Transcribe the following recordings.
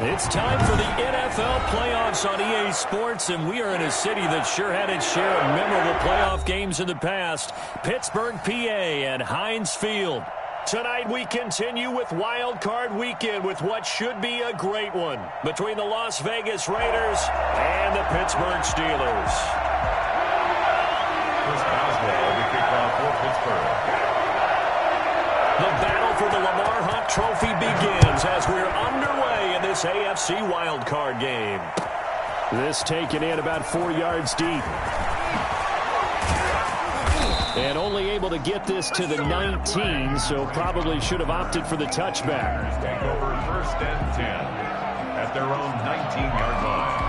It's time for the NFL playoffs on EA Sports, and we are in a city that sure had its share of memorable playoff games in the past. Pittsburgh, PA at Heinz Field. Tonight we continue with Wild Card Weekend with what should be a great one between the Las Vegas Raiders and the Pittsburgh Steelers. Chris Boswell, the kickoff for Pittsburgh. The battle for the Lamar Hunt Trophy begins as we're underway in this AFC wildcard game. This taken in about 4 yards deep. And only able to get this to the 19, so probably should have opted for the touchback. Take over 1st and 10 at their own 19-yard line.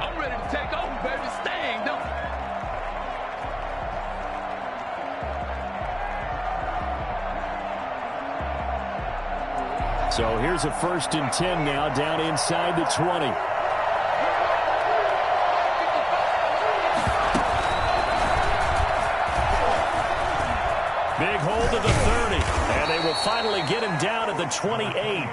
I'm ready to take over, baby. Staying, don't So here's a 1st and 10 now, down inside the 20. Big hold of the 30, and they will finally get him down at the 28.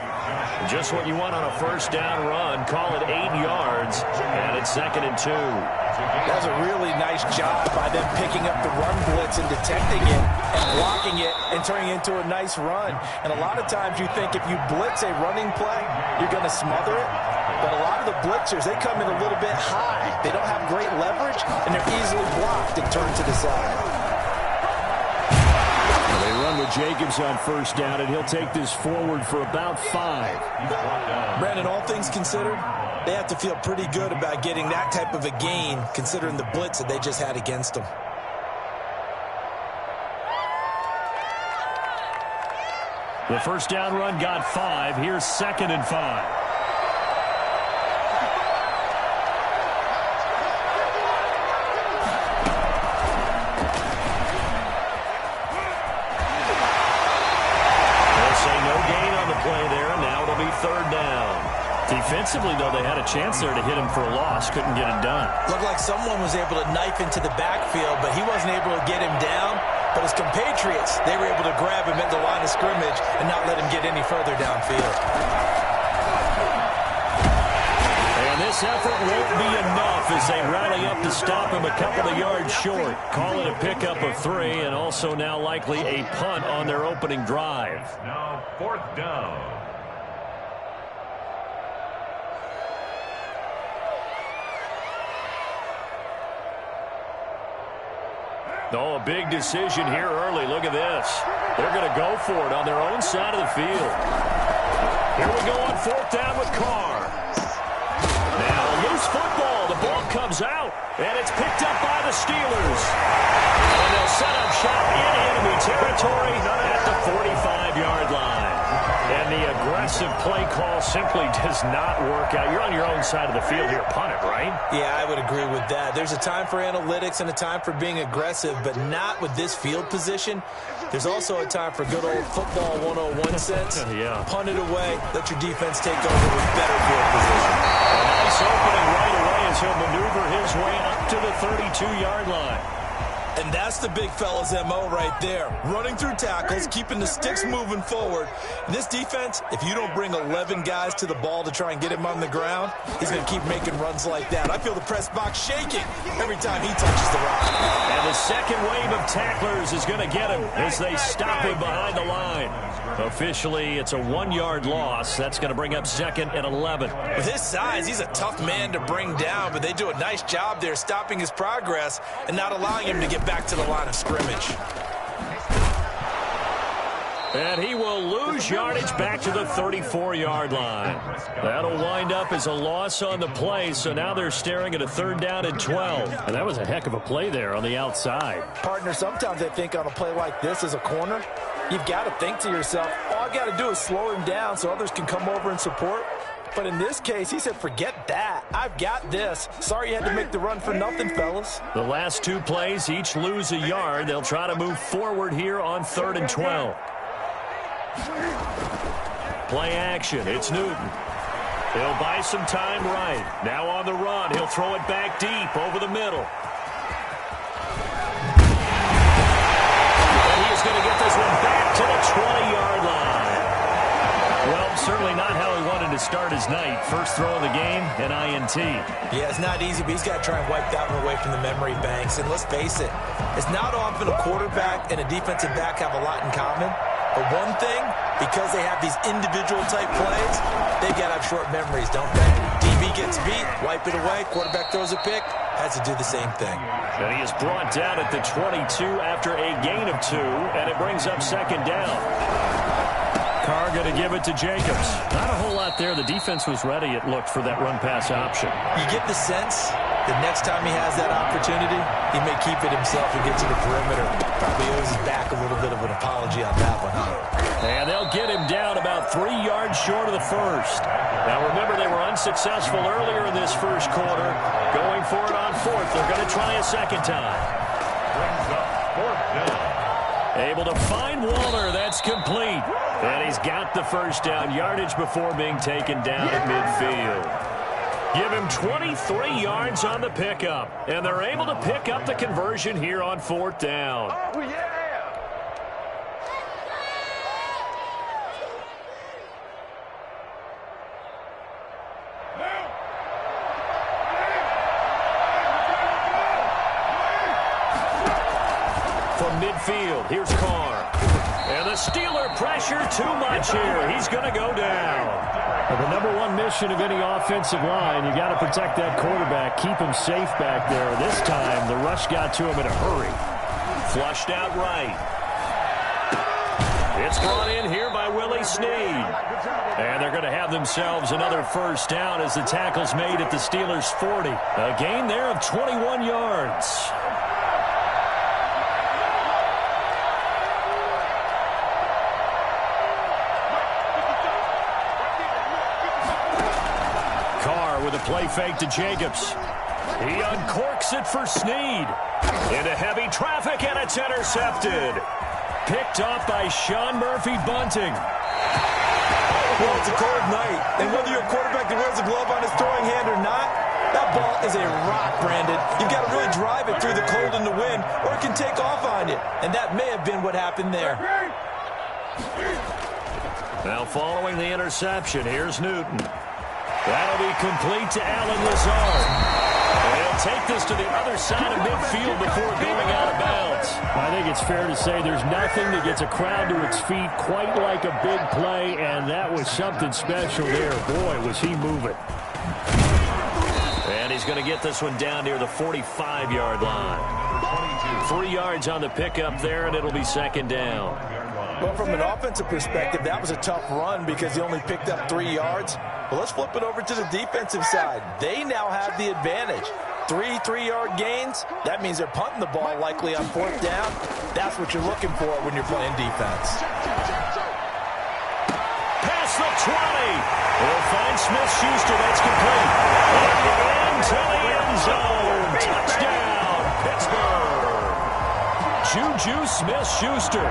Just what you want on a 1st down run. Call it 8 yards, and it's 2nd and 2. That was a really nice job by them picking up the run blitz and detecting it and blocking it and turning it into a nice run. And a lot of times you think if you blitz a running play, you're going to smother it. But a lot of the blitzers, they come in a little bit high. They don't have great leverage, and they're easily blocked and turned to the side. They run with Jacobs on 1st down, and he'll take this forward for about 5. Brandon, all things considered, they have to feel pretty good about getting that type of a gain, considering the blitz that they just had against them. The 1st down run got 5. Here's 2nd and 5. Defensively, though, they had a chance there to hit him for a loss. Couldn't get it done. Looked like someone was able to knife into the backfield, but he wasn't able to get him down. But his compatriots, they were able to grab him at the line of scrimmage and not let him get any further downfield. And this effort won't be enough as they rally up to stop him a couple of yards short. Call it a pickup of 3, and also now likely a punt on their opening drive. Now 4th down. Oh, a big decision here early. Look at this. They're going to go for it on their own side of the field. Here we go on 4th down with Carr. Now a loose football. The ball comes out, and it's picked up by the Steelers. And they'll set up shop in enemy territory at the 45-yard line. And the aggressive play call simply does not work out. You're on your own side of the field here. Punt it, right? Yeah, I would agree with that. There's a time for analytics and a time for being aggressive, but not with this field position. There's also a time for good old football 101 sense. Yeah. Punt it away. Let your defense take over with better field position. A nice opening right away as he'll maneuver his way up to the 32-yard line. And that's the big fella's MO right there. Running through tackles, keeping the sticks moving forward. And this defense, if you don't bring 11 guys to the ball to try and get him on the ground, he's going to keep making runs like that. I feel the press box shaking every time he touches the rock. And the second wave of tacklers is going to get him as they stop him behind the line. Officially, it's a 1-yard loss. That's going to bring up 2nd and 11. With his size, he's a tough man to bring down, but they do a nice job there stopping his progress and not allowing him to get back to the line of scrimmage. And he will lose yardage back to the 34-yard line. That'll wind up as a loss on the play, so now they're staring at a 3rd down and 12. And that was a heck of a play there on the outside. Partner, sometimes I think on a play like this as a corner, you've got to think to yourself, all I've got to do is slow him down so others can come over and support. But in this case, he said, forget that. I've got this. Sorry you had to make the run for nothing, fellas. The last 2 plays each lose a yard. They'll try to move forward here on 3rd and 12. Play action. It's Newton. He'll buy some time right. Now on the run. He'll throw it back deep over the middle. And he's going to get this one back to the 20-yard line. Well, certainly not how he wanted to start his night. First throw of the game, an INT. Yeah, it's not easy, but he's got to try and wipe that one away from the memory banks. And let's face it, it's not often a quarterback and a defensive back have a lot in common. But one thing, because they have these individual-type plays, they got to have short memories, don't they? DB gets beat, wipe it away, quarterback throws a pick, has to do the same thing. And he is brought down at the 22 after a gain of 2, and it brings up second down. Carr going to give it to Jacobs. Not a whole lot there. The defense was ready, it looked, for that run-pass option. You get the sense that next time he has that opportunity, he may keep it himself and get to the perimeter. Probably owes his back a little bit of an apology on that one, huh? And they'll get him down about 3 yards short of the first. Now, remember, they were unsuccessful earlier in this first quarter. Going for it on fourth. They're going to try a second time. Brings up fourth down. Able to find Waller. That's complete. And he's got the first down yardage before being taken down at midfield. Give him 23 yards on the pickup. And they're able to pick up the conversion here on fourth down. Oh, yeah. From midfield, here's Carr. And the Steeler pressure too much here. He's going to go down. The number one mission of any offensive line, you got to protect that quarterback, keep him safe back there. This time, the rush got to him in a hurry. Flushed out right. It's brought in here by Willie Snead. And they're going to have themselves another first down as the tackle's made at the Steelers' 40. A gain there of 21 yards. With a play fake to Jacobs. He uncorks it for Snead. Into heavy traffic, and it's intercepted. Picked off by Sean Murphy-Bunting. Well, it's a cold night, and whether you're a quarterback that wears a glove on his throwing hand or not, that ball is a rock, Brandon. You've got to really drive it through the cold and the wind, or it can take off on you. And that may have been what happened there. Now following the interception, here's Newton. That'll be complete to Allen Lazard. And he'll take this to the other side of midfield before going out of bounds. I think it's fair to say there's nothing that gets a crowd to its feet quite like a big play, and that was something special there. Boy, was he moving. And he's going to get this one down near the 45-yard line. 3 yards on the pickup there, and it'll be second down. Well, from an offensive perspective, that was a tough run because he only picked up 3 yards. Well, let's flip it over to the defensive side. They now have the advantage. 3 3-yard gains. That means they're punting the ball likely on fourth down. That's what you're looking for when you're playing defense. Past the 20. They'll find Smith-Schuster. That's complete. Into the end zone. Touchdown, Pittsburgh. Juju Smith-Schuster.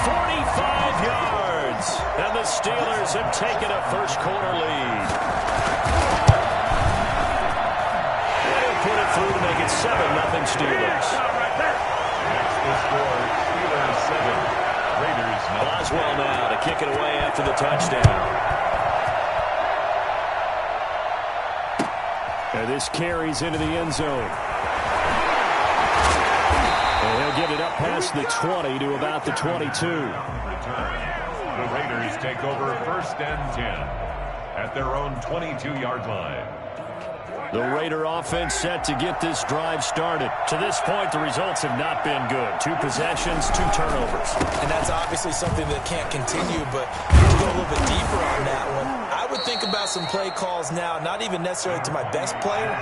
45 yards. And the Steelers have taken a first-quarter lead. And he'll put it through to make it 7-0 Steelers. That's the score. Steelers 7. Raiders 9. Boswell now to kick it away after the touchdown. And this carries into the end zone. And he'll get it up past the 20 to about the 22. The Raiders take over first and 10 at their own 22-yard line. The Raider offense set to get this drive started. To this point, the results have not been good. 2 possessions, 2 turnovers. And that's obviously something that can't continue, but to go a little bit deeper on that one, I would think about some play calls now, not even necessarily to my best player,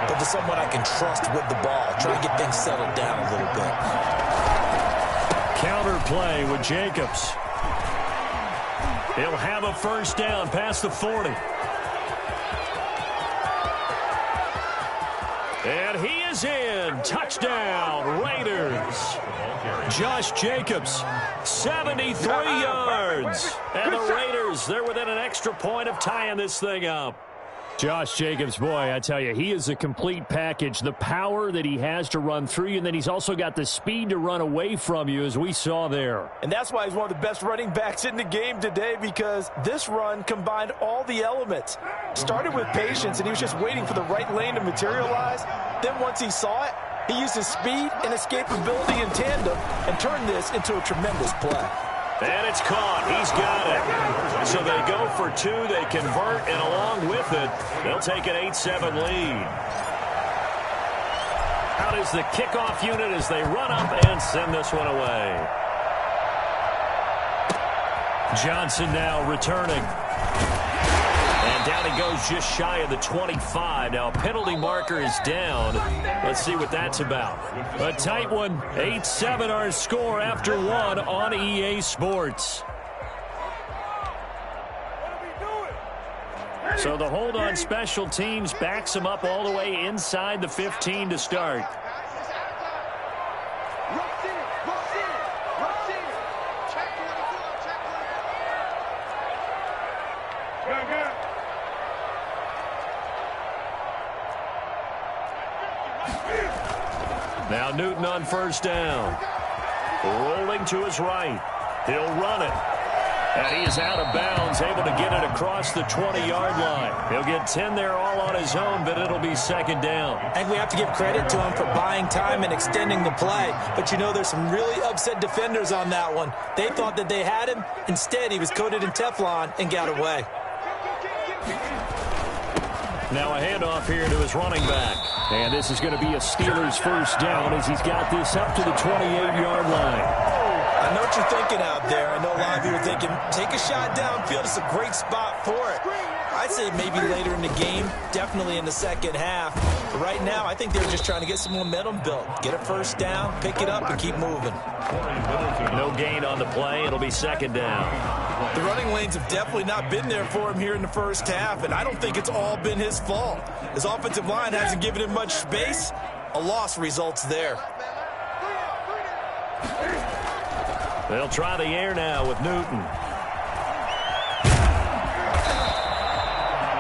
but to someone I can trust with the ball. Try to get things settled down a little bit. Counter play with Jacobs. He'll have a first down past the 40. And he is in. Touchdown, Raiders. Josh Jacobs, 73 yards. And the Raiders, they're within an extra point of tying this thing up. Josh Jacobs, boy, I tell you, he is a complete package. The power that he has to run through you, and then he's also got the speed to run away from you, as we saw there. And that's why he's one of the best running backs in the game today, because this run combined all the elements. Started with patience, and he was just waiting for the right lane to materialize. Then once he saw it, he used his speed and escapability in tandem and turned this into a tremendous play. And it's caught. He's got it. So they go for two. They convert, and along with it, they'll take an 8-7 lead. Out is the kickoff unit as they run up and send this one away. Johnson now returning. And down he goes just shy of the 25. Now a penalty marker is down. Let's see what that's about. A tight one. 8-7 our score after one on EA Sports. So the hold on special teams backs him up all the way inside the 15 to start. Now Newton on first down. Rolling to his right. He'll run it. And he is out of bounds, able to get it across the 20-yard line. He'll get 10 there all on his own, but it'll be second down. I think we have to give credit to him for buying time and extending the play. But, you know, there's some really upset defenders on that one. They thought that they had him. Instead, he was coated in Teflon and got away. Now a handoff here to his running back. And this is going to be a Steelers first down as he's got this up to the 28-yard line. I know what you're thinking out there. I know a lot of you are thinking, take a shot downfield. It's a great spot for it. I'd say maybe later in the game, definitely in the second half. But right now, I think they're just trying to get some momentum built. Get a first down, pick it up, and keep moving. No gain on the play. It'll be second down. The running lanes have definitely not been there for him here in the first half, and I don't think it's all been his fault. His offensive line hasn't given him much space. A loss results there. They'll try the air now with Newton.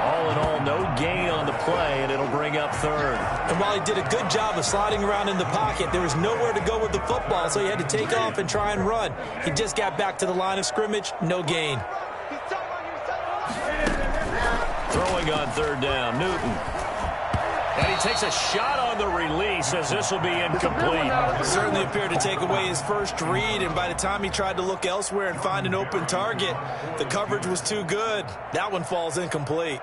All in all, no gain on the play, and it'll bring up third. And while he did a good job of sliding around in the pocket, there was nowhere to go with the football, so he had to take off and try and run. He just got back to the line of scrimmage, no gain. Throwing on third down, Newton. And he takes a shot on the release as this will be incomplete. Certainly appeared to take away his first read, and by the time he tried to look elsewhere and find an open target, the coverage was too good. That one falls incomplete.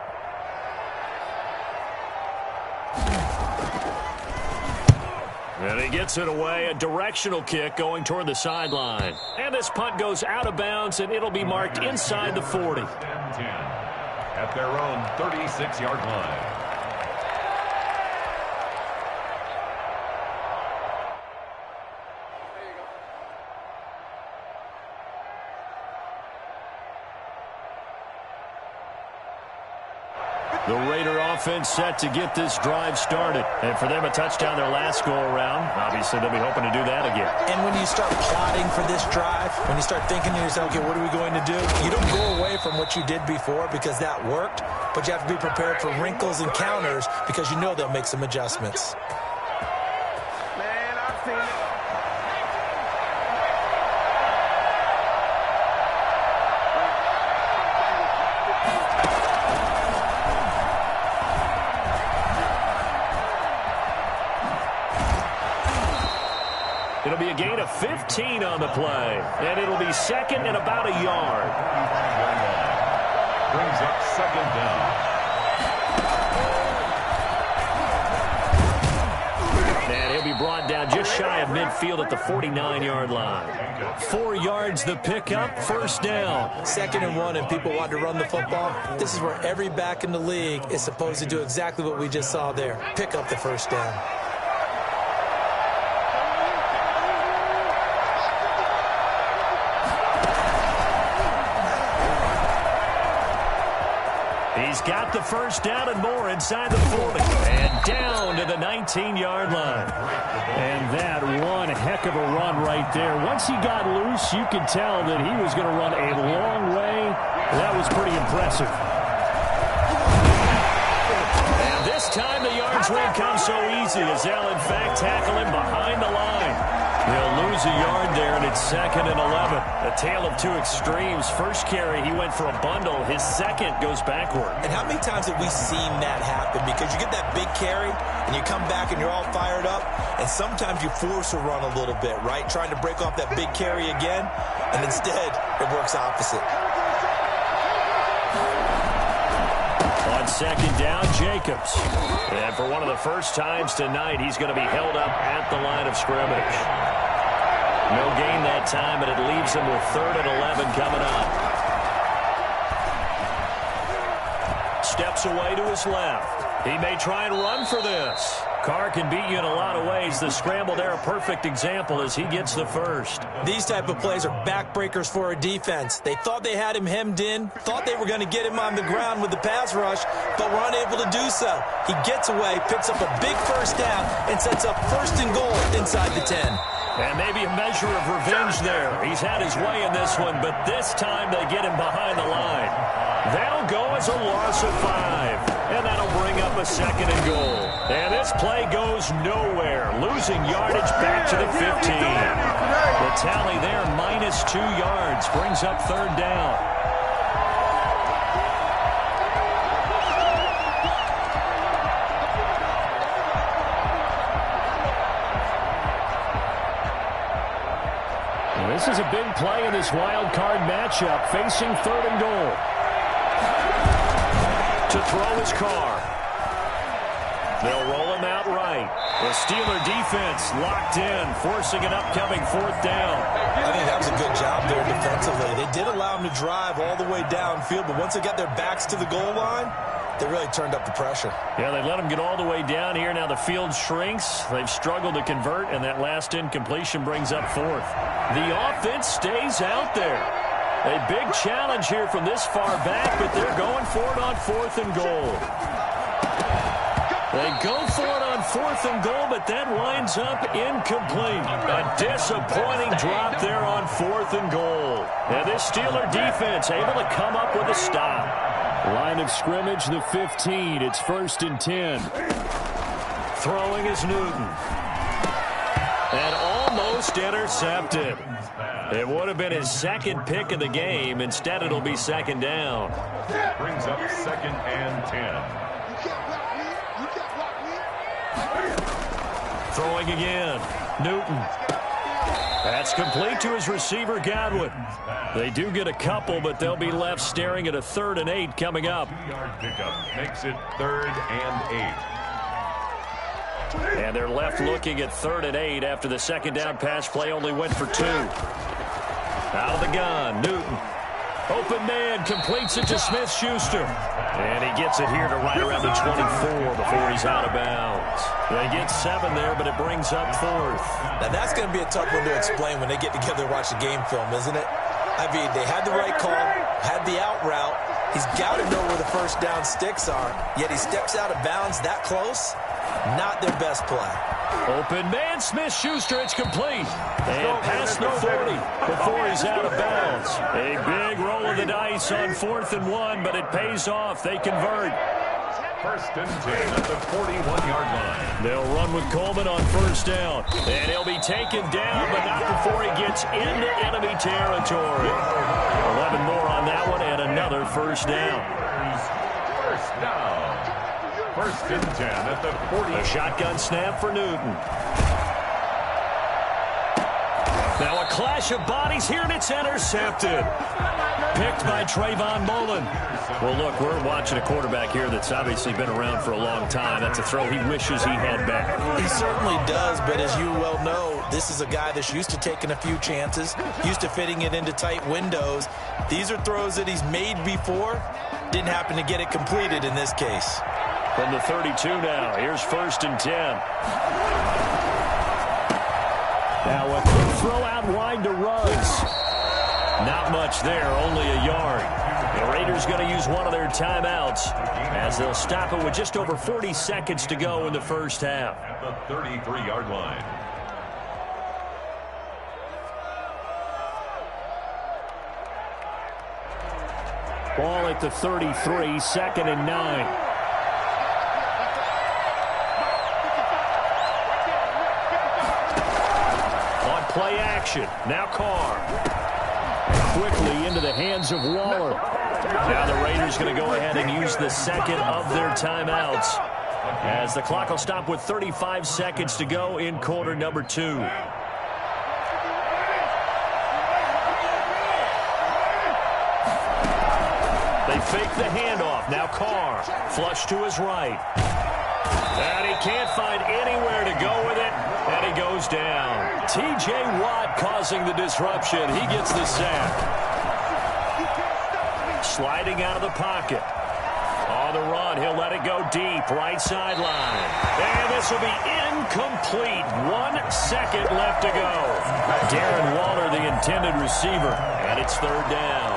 And he gets it away, a directional kick going toward the sideline. And this punt goes out of bounds, and it'll be marked inside the 40. At their own 36-yard line. The Raider offense set to get this drive started. And for them, a touchdown their last go-around. Obviously, they'll be hoping to do that again. And when you start plotting for this drive, when you start thinking to yourself, okay, what are we going to do? You don't go away from what you did before because that worked, but you have to be prepared for wrinkles and counters because you know they'll make some adjustments. Man, I've seen it. It'll be a gain of 15 on the play. And it'll be second and about a yard. Brings up second down. And he'll be brought down just shy of midfield at the 49-yard line. 4 yards the pickup, first down. 2nd and 1, and people want to run the football. This is where every back in the league is supposed to do exactly what we just saw there. Pick up the first down. He's got the first down and more inside the 40. And down to the 19-yard line. And that one heck of a run right there. Once he got loose, you could tell that he was going to run a long way. That was pretty impressive. this time the yards won't come so easy as they'll, in fact, tackle him behind the line. They'll lose a yard there, and it's 2nd and 11. A tale of two extremes. First carry, he went for a bundle. His second goes backward. And how many times have we seen that happen? Because you get that big carry, and you come back and you're all fired up, and sometimes you force a run a little bit, right? Trying to break off that big carry again, and instead it works opposite. On second down, Jacobs. And for one of the first times tonight, he's going to be held up at the line of scrimmage. No gain that time, but it leaves him with 3rd and 11 coming up. Steps away to his left. He may try and run for this. Carr can beat you in a lot of ways. The scramble there, a perfect example as he gets the first. These type of plays are backbreakers for a defense. They thought they had him hemmed in, thought they were going to get him on the ground with the pass rush, but were unable to do so. He gets away, picks up a big first down, and sets up 1st and goal inside the 10. And maybe a measure of revenge there. He's had his way in this one, but this time they get him behind the line. That'll go as a loss of 5. And that'll bring up a 2nd and goal. And this play goes nowhere. Losing yardage back to the 15. The tally there, -2 yards, brings up 3rd down. This is a big play in this wild card matchup, facing 3rd and goal. To throw his Carr. They'll roll him out right. The Steeler defense locked in, forcing an upcoming 4th down. I think that was a good job there defensively. They did allow him to drive all the way downfield, but once they got their backs to the goal line, they really turned up the pressure. Yeah, they let him get all the way down here. Now the field shrinks. They've struggled to convert, and that last incompletion brings up 4th. The offense stays out there. A big challenge here from this far back, but they're going for it on 4th and goal. They go for it on 4th and goal, but that winds up incomplete. A disappointing drop there on 4th and goal. And this Steeler defense able to come up with a stop. Line of scrimmage, the 15. It's 1st and 10. Throwing is Newton. And almost intercepted. It would have been his 2nd pick of the game. Instead, it'll be 2nd down. Brings up 2nd and 10. Throwing again. Newton. That's complete to his receiver, Godwin. They do get a couple, but they'll be left staring at a 3rd and 8 coming up. Yard pickup makes it 3rd and 8. And they're left looking at 3rd and 8 after the 2nd down pass play only went for 2. Out of the gun, Newton. Open man, completes it to Smith-Schuster. And he gets it here to right around the 24 before he's out of bounds. They get 7 there, but it brings up 4th. Now that's going to be a tough one to explain when they get together and watch the game film, isn't it? I mean, they had the right call, had the out route. He's got to know where the first down sticks are, yet he steps out of bounds that close. Not their best play. Open man, Smith-Schuster, it's complete. And past the 40 before he's out of bounds. A big roll of the dice on 4th and 1, but it pays off. They convert. 1st and 10 at the 41-yard line. They'll run with Coleman on 1st down. And he'll be taken down, but not before he gets into enemy territory. 11 more on that one, and another 1st down. 1st down. 1st and 10 at the 40. A shotgun snap for Newton. Now a clash of bodies here, and it's intercepted. Picked by Trayvon Mullen. Well, look, we're watching a quarterback here that's obviously been around for a long time. That's a throw he wishes he had back. He certainly does, but as you well know, this is a guy that's used to taking a few chances, used to fitting it into tight windows. These are throws that he's made before. Didn't happen to get it completed in this case. From the 32 now, here's 1st and 10. Now a quick throw out wide to Ruggs. Not much there, only a yard. The Raiders going to use one of their timeouts as they'll stop it with just over 40 seconds to go in the first half. At the 33-yard line. Ball at the 33, 2nd and 9. play action. Now Carr. Quickly into the hands of Waller. Now the Raiders going to go ahead and use the second of their timeouts, as the clock will stop with 35 seconds to go in quarter number 2. They fake the handoff. Now Carr. Flush to his right. And he can't find anywhere to go with it. And he goes down. T.J. Watt causing the disruption. He gets the sack. Sliding out of the pocket. On the run, he'll let it go deep. Right sideline. And this will be incomplete. 1 second left to go. Darren Waller, the intended receiver. And it's third down.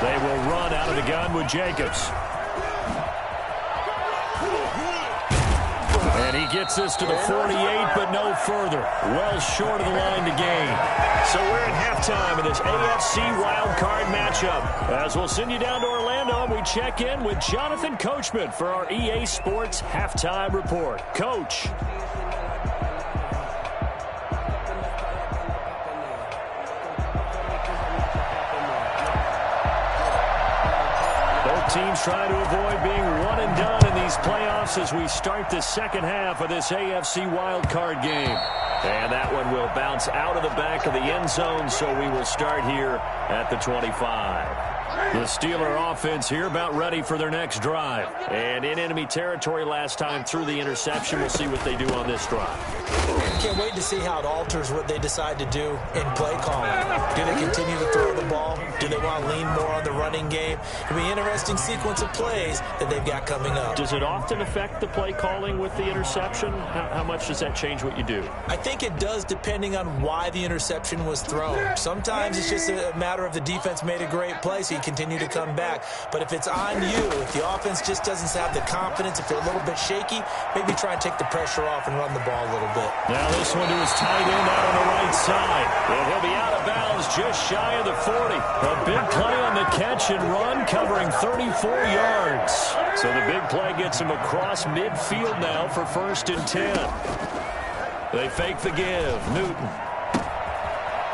They will run out of the gun with Jacobs. And he gets this to the 48, but no further. Well short of the line to gain. So we're at halftime in this AFC wildcard matchup. As we'll send you down to Orlando, and we check in with Jonathan Coachman for our EA Sports Halftime Report. Coach. Teams trying to avoid being one and done in these playoffs as we start the second half of this AFC wildcard game. And that one will bounce out of the back of the end zone, so we will start here at the 25. The Steeler offense here about ready for their next drive. And in enemy territory last time through the interception. We'll see what they do on this drive. Can't wait to see how it alters what they decide to do in play calling. Do they continue to throw the ball? Do they want to lean more on the running game? It'll be an interesting sequence of plays that they've got coming up. Does it often affect the play calling with the interception? How much does that change what you do? I think it does, depending on why the interception was thrown. Sometimes it's just a matter of the defense made a great play, so you continue to come back. But if it's on you, if the offense just doesn't have the confidence, if they're a little bit shaky, maybe try and take the pressure off and run the ball a little bit. Now this one to his tight end out on the right side. And he'll be out of bounds just shy of the 40. A big play on the catch and run, covering 34 yards. So the big play gets him across midfield now for 1st and 10. They fake the give. Newton.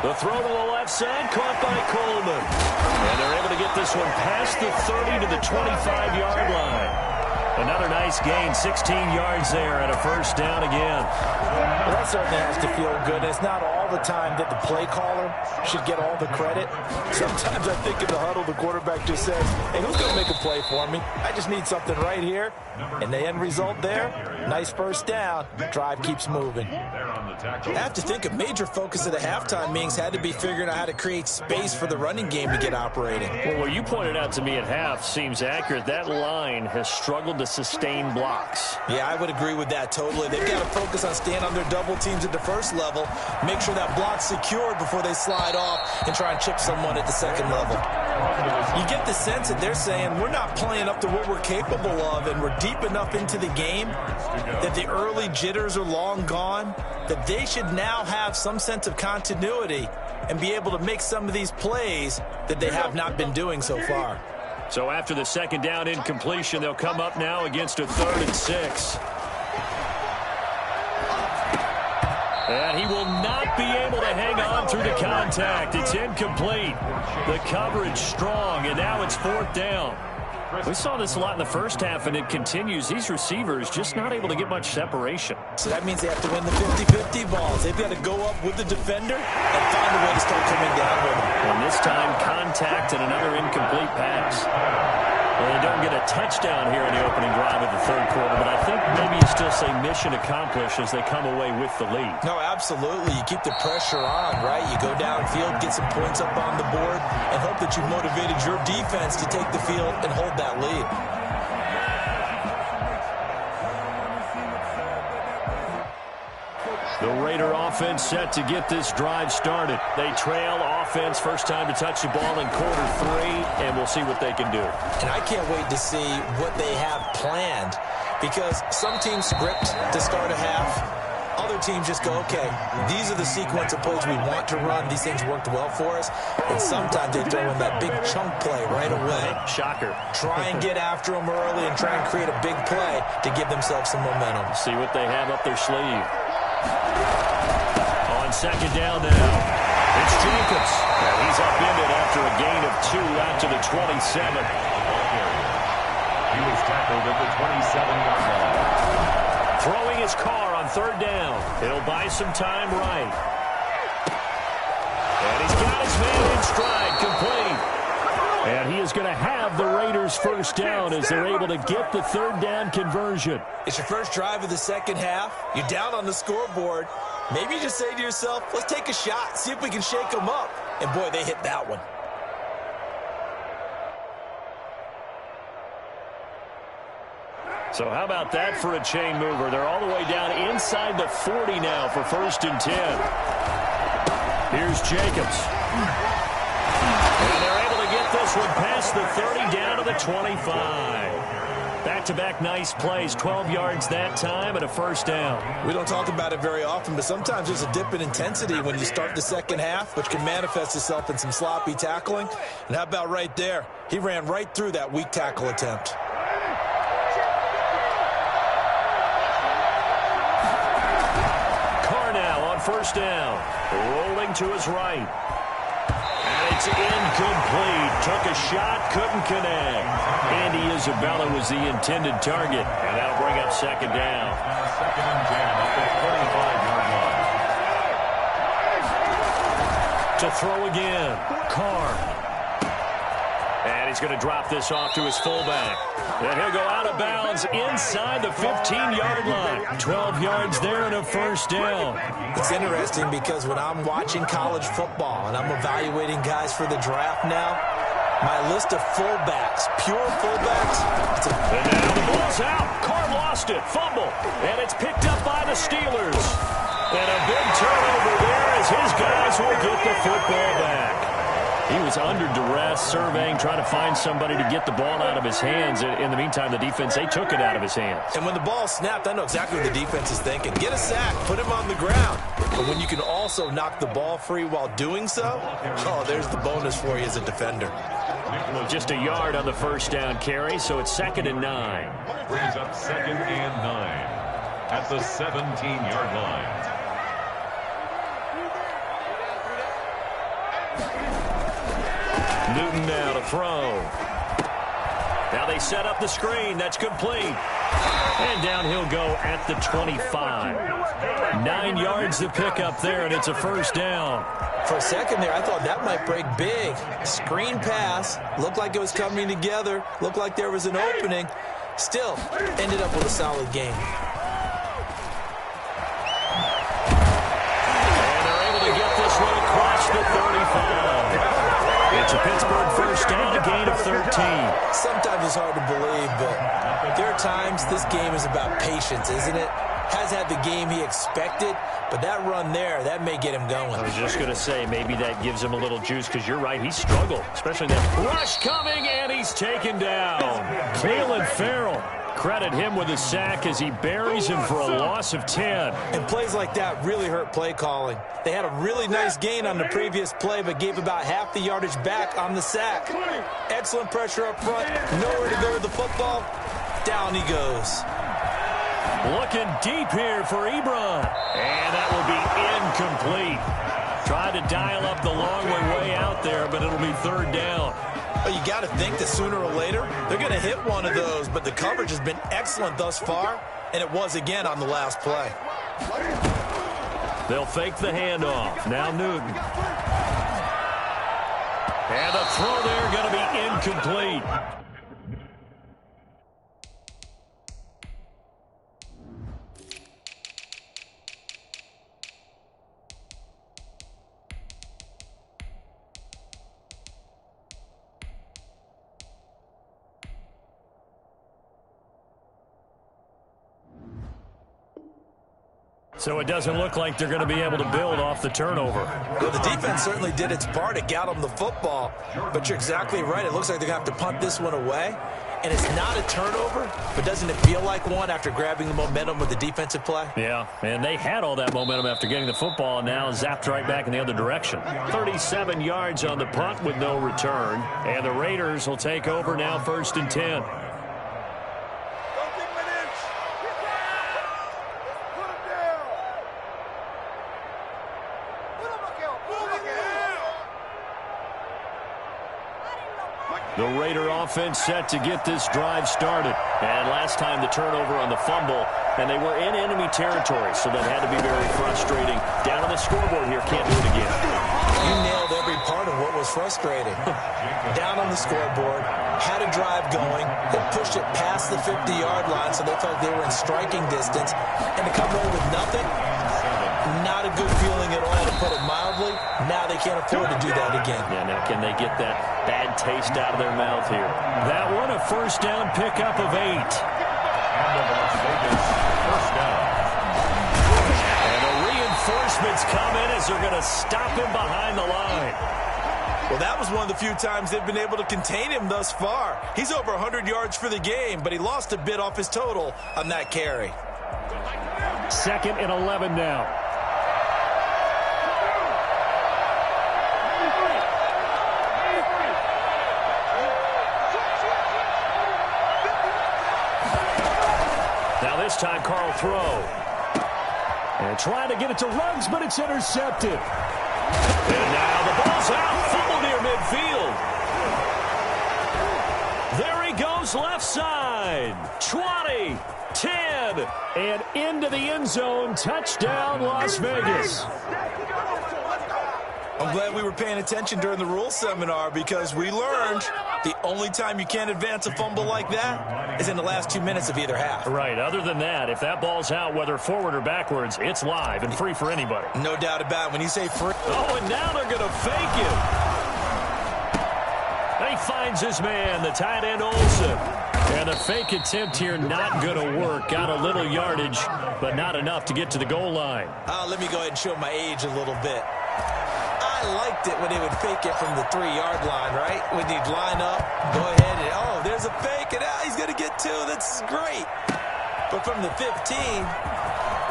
The throw to the left side, caught by Coleman. And they're able to get this one past the 30 to the 25-yard line. Another nice gain, 16 yards there and a 1st down again. Well, that certainly has to feel good. It's not all the time that the play caller should get all the credit. Sometimes I think in the huddle, the quarterback just says, hey, who's going to make a play for me? I just need something right here. And the end result there, nice 1st down. The drive keeps moving. I have to think a major focus of the halftime meetings had to be figuring out how to create space for the running game to get operating. Well, what you pointed out to me at half seems accurate. That line has struggled to sustain blocks. Yeah, I would agree with that totally. They've got to focus on staying on their double teams at the first level, make sure that block's secured before they slide off and try and chip someone at the second level. You get the sense that they're saying we're not playing up to what we're capable of, and we're deep enough into the game that the early jitters are long gone, that they should now have some sense of continuity and be able to make some of these plays that they have not been doing so far. So after the 2nd down incompletion, they'll come up now against a 3rd and 6. And he will not be able to hang on through the contact. It's incomplete. The coverage strong, and now it's 4th down. We saw this a lot in the first half, and it continues. These receivers just not able to get much separation. So that means they have to win the 50-50 balls. They've got to go up with the defender and find a way to start coming down with him. And this time, contact and another incomplete pass. Well, they don't get a touchdown here in the opening drive of the 3rd quarter, but I think maybe you still say mission accomplished as they come away with the lead. No, absolutely. You keep the pressure on, right? You go downfield, get some points up on the board, and hope that you motivated your defense to take the field and hold that lead. The Raider offense set to get this drive started. They trail offense, first time to touch the ball in quarter 3, and we'll see what they can do. And I can't wait to see what they have planned, because some teams script to start a half. Other teams just go, okay, these are the sequence of plays we want to run. These things worked well for us. And sometimes they throw in that big chunk play right away. Shocker. Try and get after them early and try and create a big play to give themselves some momentum. See what they have up their sleeve. On second down now, it's Jacobs. And he's upended after a gain of 2 out to the 27. He was tackled at the 27-yard line. Throwing his car on third down. He'll buy some time right. And he's got his man in stride, complete. And he is going to have the Raiders first down as they're able to get the third down conversion. It's your first drive of the second half. You're down on the scoreboard. Maybe you just say to yourself, let's take a shot, see if we can shake them up. And boy, they hit that one. So how about that for a chain mover? They're all the way down inside the 40 now for 1st and 10. Here's Jacobs. And they're able to get this one past the 30 down to the 25. Back-to-back nice plays, 12 yards that time and a first down. We don't talk about it very often, but sometimes there's a dip in intensity when you start the second half, which can manifest itself in some sloppy tackling. And how about right there? He ran right through that weak tackle attempt. First down, rolling to his right. And it's incomplete. Took a shot, couldn't connect. Andy Isabella was the intended target, and that'll bring up second down. Second and 10 at the 25-yard line. To throw again, Carr. And he's going to drop this off to his fullback. And he'll go out of bounds inside the 15-yard line. 12 yards there and a first down. It's interesting because when I'm watching college football and I'm evaluating guys for the draft now, my list of fullbacks, pure fullbacks. And now the ball's out. Carr lost it. Fumble. And it's picked up by the Steelers. And a big turnover there as his guys will get the football back. He was under duress, surveying, trying to find somebody to get the ball out of his hands. In the meantime, the defense, they took it out of his hands. And when the ball snapped, I know exactly what the defense is thinking. Get a sack, put him on the ground. But when you can also knock the ball free while doing so, oh, there's the bonus for you as a defender. Just a yard on the first down carry, so it's 2nd and 9. Brings up 2nd and 9 at the 17-yard line. Newton now to throw. Now they set up the screen. That's complete. And down he'll go at the 25. 9 yards to pick up there, and it's a first down. For a second there, I thought that might break big. Screen pass. Looked like it was coming together. Looked like there was an opening. Still, ended up with a solid game. And they're able to get this one across the 35. It's a Pittsburgh first down, a gain of 13. Sometimes it's hard to believe, but there are times this game is about patience, isn't it? Has had the game he expected, but that run there, that may get him going. I was just going to say, maybe that gives him a little juice, because you're right, he struggled, especially that rush coming, and he's taken down. Clelin Ferrell, credit him with a sack as he buries him for a loss of 10. And plays like that really hurt play calling. They had a really nice gain on the previous play, but gave about half the yardage back on the sack. Excellent pressure up front, nowhere to go with the football. Down he goes. Looking deep here for Ebron. And that will be incomplete. Tried to dial up the long way out there, but it'll be third down. Well, you got to think that sooner or later, they're going to hit one of those, but the coverage has been excellent thus far, and it was again on the last play. They'll fake the handoff. Now Newton. And the throw there going to be incomplete. So it doesn't look like they're going to be able to build off the turnover. Well, the defense certainly did its part to get them the football, but you're exactly right. It looks like they're going to have to punt this one away, and it's not a turnover, but doesn't it feel like one after grabbing the momentum with the defensive play? Yeah, and they had all that momentum after getting the football, and now zapped right back in the other direction. 37 yards on the punt with no return, and the Raiders will take over now 1st and 10. The Raider offense set to get this drive started. And last time the turnover on the fumble, and they were in enemy territory, so that had to be very frustrating. Down on the scoreboard here, can't do it again. You nailed every part of what was frustrating. Down on the scoreboard, had a drive going, they pushed it past the 50-yard line, so they felt they were in striking distance, and to come away with nothing, not a good feeling at all, to put it mildly. Now they can't afford to do that again. Yeah, now can they get that bad taste out of their mouth here? That one, a first down pickup of 8. And the Las Vegas first down. And the reinforcements come in as they're going to stop him behind the line. Well, that was one of the few times they've been able to contain him thus far. He's over 100 yards for the game, but he lost a bit off his total on that carry. 2nd and 11 now. Now this time, Carl throw. And trying to get it to Ruggs, but it's intercepted. And now the ball's out. Fumble near midfield. There he goes left side. 20, 10, and into the end zone. Touchdown, Las Vegas. I'm glad we were paying attention during the rules seminar, because we learned the only time you can't advance a fumble like that is in the last 2 minutes of either half. Right. Other than that, if that ball's out, whether forward or backwards, it's live and free for anybody. No doubt about it. When you say free. Oh, and now they're going to fake it. He finds his man, the tight end Olsen. And the fake attempt here not going to work. Got a little yardage, but not enough to get to the goal line. Let me go ahead and show my age a little bit. I liked it when they would fake it from the 3-yard line, right? When you'd line up, go ahead and, oh, there's a fake, and he's going to get 2. That's great. But from the 15,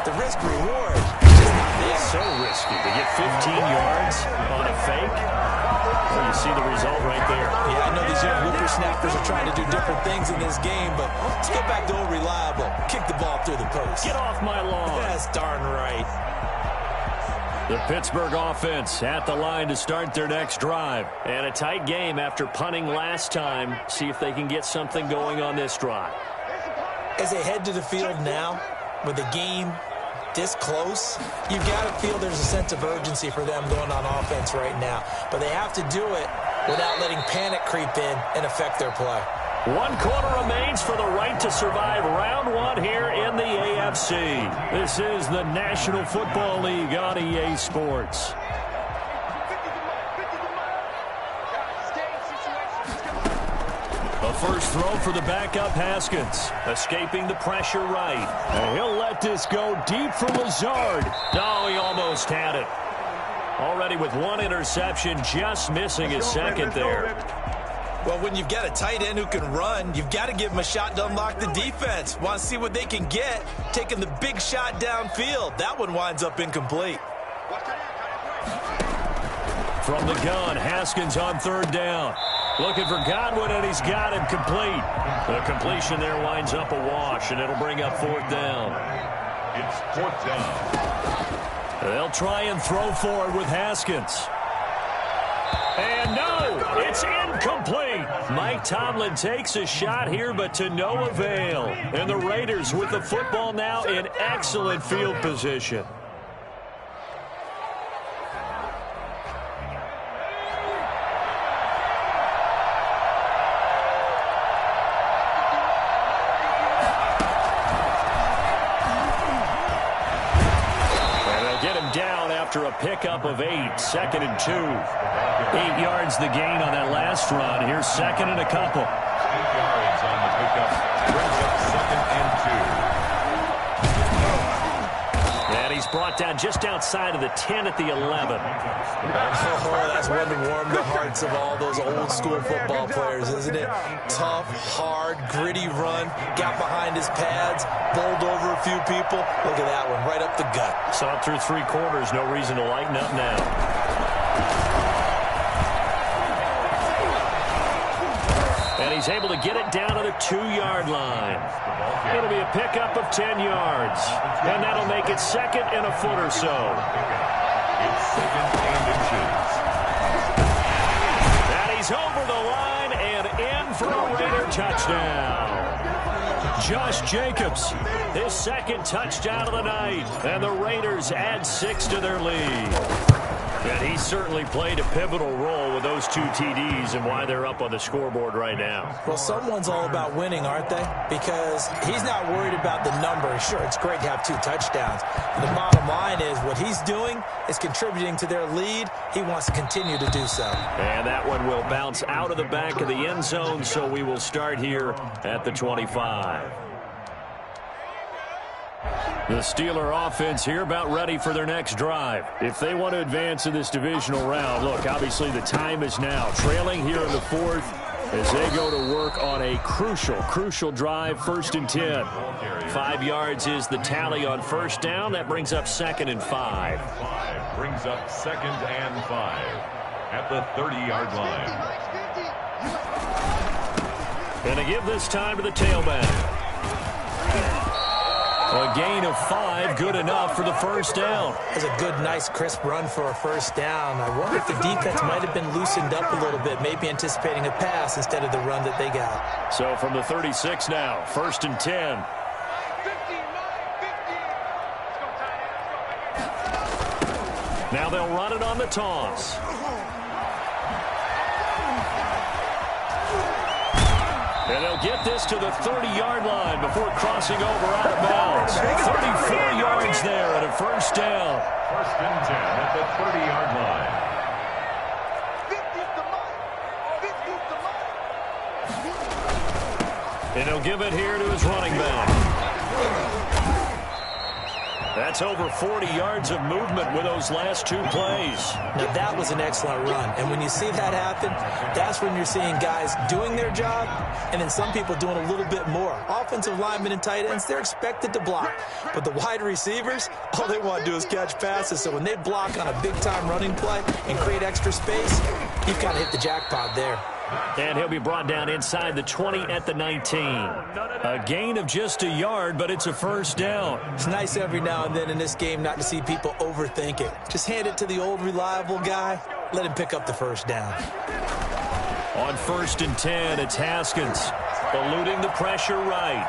the risk-reward is just not there. It's so risky to get 15 yards on a fake. Well, you see the result right there. Yeah, I know these young whippersnappers are trying to do different things in this game, but let's go back to old reliable. Kick the ball through the post. Get off my lawn. That's darn right. The Pittsburgh offense at the line to start their next drive. And a tight game after punting last time. See if they can get something going on this drive. As they head to the field now, with the game this close, you've got to feel there's a sense of urgency for them going on offense right now. But they have to do it without letting panic creep in and affect their play. 1 quarter remains for the right to survive round 1 here in the AFC. This is the National Football League on EA Sports. A first throw for the backup Haskins. Escaping the pressure right. And he'll let this go deep for Lazard. No, he almost had it. Already with 1 interception, just missing his second there. Well, when you've got a tight end who can run, you've got to give him a shot to unlock the defense. Want to see what they can get, taking the big shot downfield. That one winds up incomplete. From the gun, Haskins on 3rd down. Looking for Godwin, and he's got him complete. The completion there winds up a wash, and it'll bring up 4th down. It's 4th down. They'll try and throw forward with Haskins. And no, it's incomplete. Mike Tomlin takes a shot here, but to no avail. And the Raiders with the football now in excellent field position. After a pickup of 8, 2nd and 2. 8 yards the gain on that last run. Here's 2nd and a couple. 8 yards on the pickup. Brings up 2nd and 2. And And he's brought down just outside of the 10 at the 11. Oh, that's one to warm the hearts of all those old-school football players, isn't it? Tough, hard, gritty run, got behind his pads, bowled over a few people. Look at that one, right up the gut. Saw it through 3 quarters, no reason to lighten up now. And he's able to get it down to the 2-yard line. It'll be a pickup of 10 yards. And that'll make it second and a foot or so. It's second and inches. And he's over the line and in for a Raider touchdown. Josh Jacobs, his second touchdown of the night. And the Raiders add 6 to their lead. And he certainly played a pivotal role with those 2 TDs and why they're up on the scoreboard right now. Well, someone's all about winning, aren't they? Because he's not worried about the number. Sure, it's great to have 2 touchdowns. And the bottom line is what he's doing is contributing to their lead. He wants to continue to do so. And that one will bounce out of the back of the end zone, so we will start here at the 25. The Steeler offense here about ready for their next drive. If they want to advance in this divisional round, look, obviously the time is now. Trailing here in the 4th as they go to work on a crucial drive, 1st and 10. 5 yards is the tally on first down. That brings up 2nd and 5. Brings up 2nd and 5 at the 30-yard line. And to give this time to the tailback. A gain of 5, good enough for the first down. That's a good, nice, crisp run for a first down. I wonder if the defense might have been loosened up a little bit, maybe anticipating a pass instead of the run that they got. So from the 36 now, 1st and 10. Now they'll run it on the toss. And they'll get this to the 30-yard line before crossing over out of bounds. 34 yards there at a first down. 1st and 10 at the 30-yard line. And he'll give it here to his running back. That's over 40 yards of movement with those last 2 plays. Now, that was an excellent run. And when you see that happen, that's when you're seeing guys doing their job and then some people doing a little bit more. Offensive linemen and tight ends, they're expected to block. But the wide receivers, all they want to do is catch passes. So when they block on a big-time running play and create extra space, you've got to hit the jackpot there. And he'll be brought down inside the 20 at the 19. A gain of just a yard, but it's a first down. It's nice every now and then in this game not to see people overthink it. Just hand it to the old reliable guy. Let him pick up the first down. On 1st and 10, it's Haskins eluding the pressure right.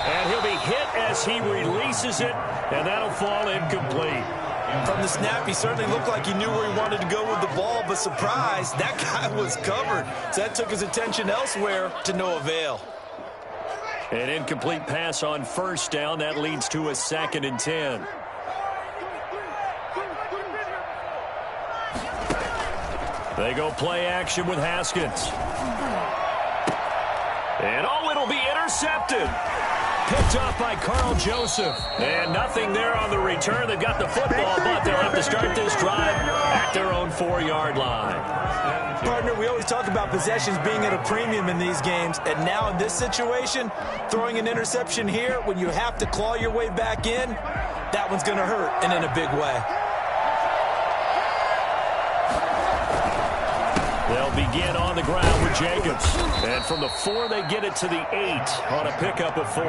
And he'll be hit as he releases it, and that'll fall incomplete. From the snap, he certainly looked like he knew where he wanted to go with the ball, but surprise, that guy was covered. So that took his attention elsewhere to no avail. An incomplete pass on first down. That leads to a 2nd and 10. They go play action with Haskins. And oh, it'll be intercepted. Picked up by Carl Joseph. And nothing there on the return. They've got the football, but they'll have to start this drive at their own 4-yard line. Partner, we always talk about possessions being at a premium in these games. And now in this situation, throwing an interception here when you have to claw your way back in, that one's going to hurt, and in a big way. They'll begin on the ground with Jacobs. And from the 4, they get it to the 8 on a pickup of 4.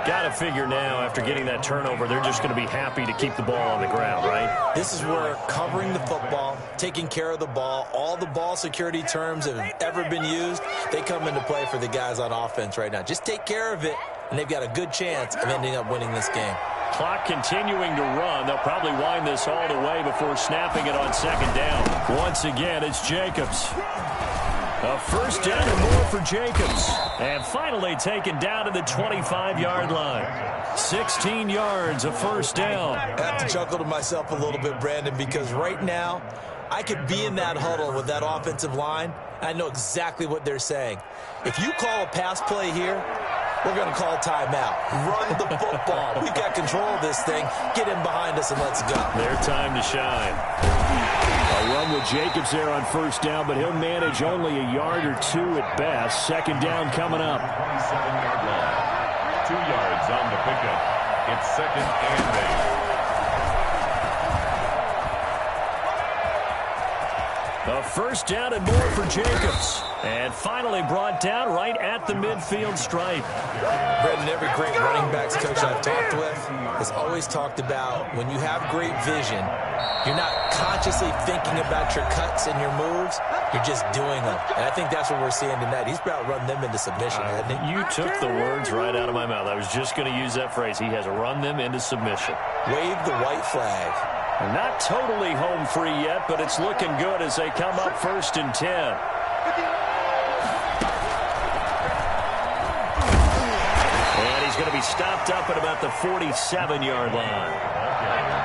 Got to figure now, after getting that turnover, they're just going to be happy to keep the ball on the ground, right? This is where covering the football, taking care of the ball, all the ball security terms that have ever been used, they come into play for the guys on offense right now. Just take care of it, and they've got a good chance of ending up winning this game. Clock continuing to run. They'll probably wind this all the way before snapping it on 2nd down. Once again, it's Jacobs. A first down and more for Jacobs. And finally taken down to the 25-yard line. 16 yards, a first down. I have to chuckle to myself a little bit, Brandon, because right now I could be in that huddle with that offensive line. I know exactly what they're saying. If you call a pass play here, we're going to call timeout. Run the football. We've got control of this thing. Get him behind us and let's go. Their time to shine. A run with Jacobs there on first down, but he'll manage only a yard or two at best. Second down coming up. 27-yard line. 2 yards on the pickup. It's second and 8. A first down and more for Jacobs. And finally brought down right at the midfield stripe. Brendan, every great running backs coach I've talked with has always talked about when you have great vision, you're not consciously thinking about your cuts and your moves. You're just doing them. And I think that's what we're seeing tonight. He's about run them into submission, hasn't he? You took the words right out of my mouth. I was just going to use that phrase. He has run them into submission. Wave the white flag. Not totally home free yet, but it's looking good as they come up first and 10. And he's going to be stopped up at about the 47-yard line.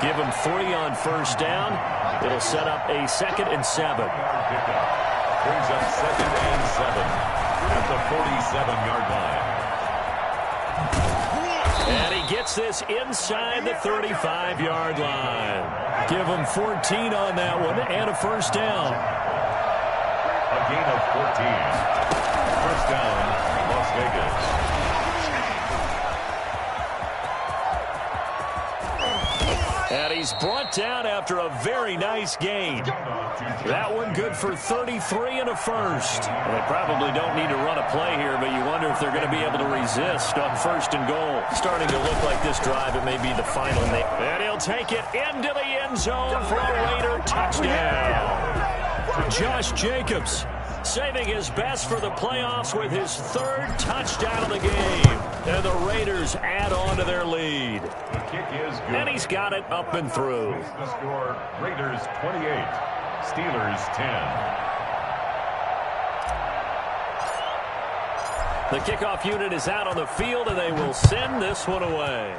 Give him 3 on first down. It'll set up a 2nd and 7. Brings up 2nd and 7 at the 47-yard line. And he gets this inside the 35-yard line. Give him 14 on that one and a first down. A gain of 14. First down, Las Vegas. And he's brought down after a very nice gain. That one good for 33 and a first. Well, they probably don't need to run a play here, but you wonder if they're going to be able to resist on first and goal. Starting to look like this drive, it may be the final. And he'll take it into the end zone for a Raider touchdown. Josh Jacobs saving his best for the playoffs with his 3rd touchdown of the game. And the Raiders add on to their lead. The kick is good. And he's got it up and through. The score, Raiders 28, Steelers 10. The kickoff unit is out on the field, and they will send this one away.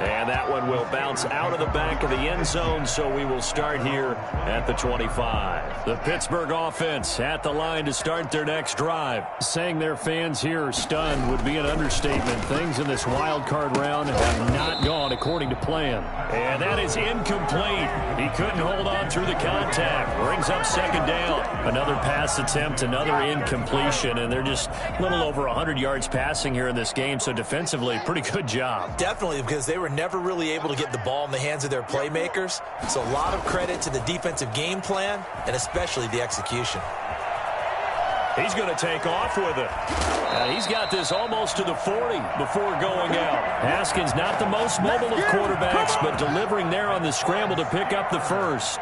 And that one will bounce out of the back of the end zone, so we will start here at the 25. The Pittsburgh offense at the line to start their next drive. Saying their fans here are stunned would be an understatement. Things in this wild card round have not gone according to plan. And that is incomplete. He couldn't hold on through the contact. Brings up second down. Another pass attempt, another incompletion, and they're just a little over 100 yards passing here in this game, so defensively, pretty good job. Definitely, because they were never really able to get the ball in the hands of their playmakers. So a lot of credit to the defensive game plan and especially the execution. He's going to take off with it. He's got this almost to the 40 before going out. Haskins not the most mobile of quarterbacks, but delivering there on the scramble to pick up the first.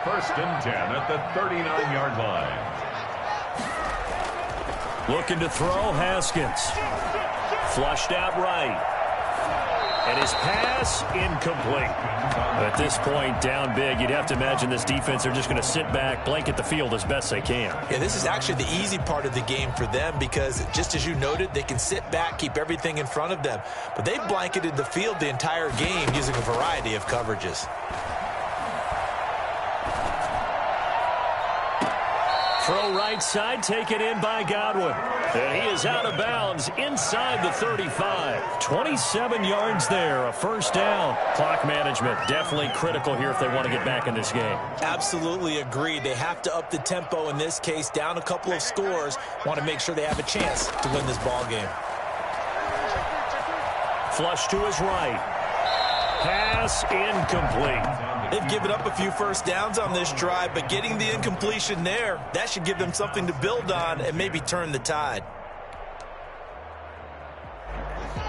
First and 10 at the 39-yard line. Looking to throw, Haskins. Flushed out right. And his pass, incomplete. At this point, down big, you'd have to imagine this defense are just going to sit back, blanket the field as best they can. Yeah, this is actually the easy part of the game for them because, just as you noted, they can sit back, keep everything in front of them. But they've blanketed the field the entire game using a variety of coverages. Throw right side, taken in by Godwin. And he is out of bounds inside the 35. 27 yards there, a first down. Clock management definitely critical here if they want to get back in this game. Absolutely agreed. They have to up the tempo in this case, down a couple of scores. Want to make sure they have a chance to win this ball game. Flush to his right. Pass incomplete. They've given up a few first downs on this drive, but getting the incompletion there, that should give them something to build on and maybe turn the tide.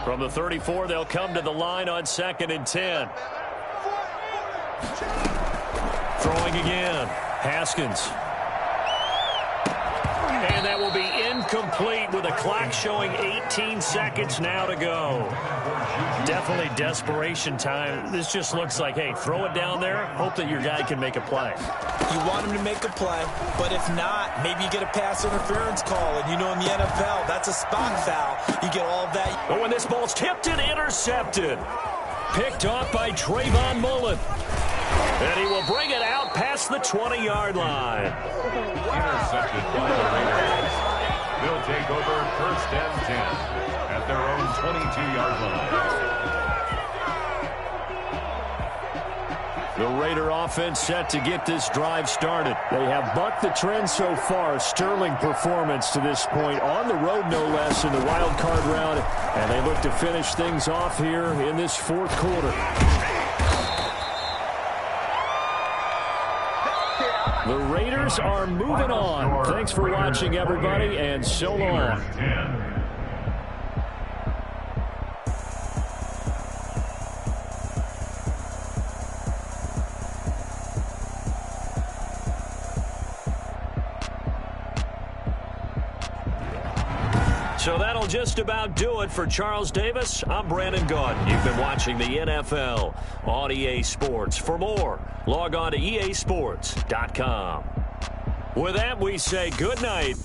From the 34, they'll come to the line on 2nd and 10. Throwing again. Haskins. And that will be incomplete with a clock showing 18 seconds now to go. Definitely desperation time. This just looks like, hey, throw it down there, hope that your guy can make a play. You want him to make a play, but if not, maybe you get a pass interference call, and you know in the NFL, that's a spot foul. You get all of that. But when this ball's tipped and intercepted, picked off by Trayvon Mullen. And he will bring it out past the 20-yard line. Intercepted by the Raiders. They'll take over first and 10 at their own 22-yard line. The Raider offense set to get this drive started. They have bucked the trend so far. Sterling performance to this point. On the road, no less, in the wild card round. And they look to finish things off here in this fourth quarter. The Raiders are moving on. Thanks for watching, everybody, and so long. So that'll just about do it for Charles Davis. I'm Brandon Gaudin. You've been watching the NFL on EA Sports. For more, log on to easports.com. With that, we say good night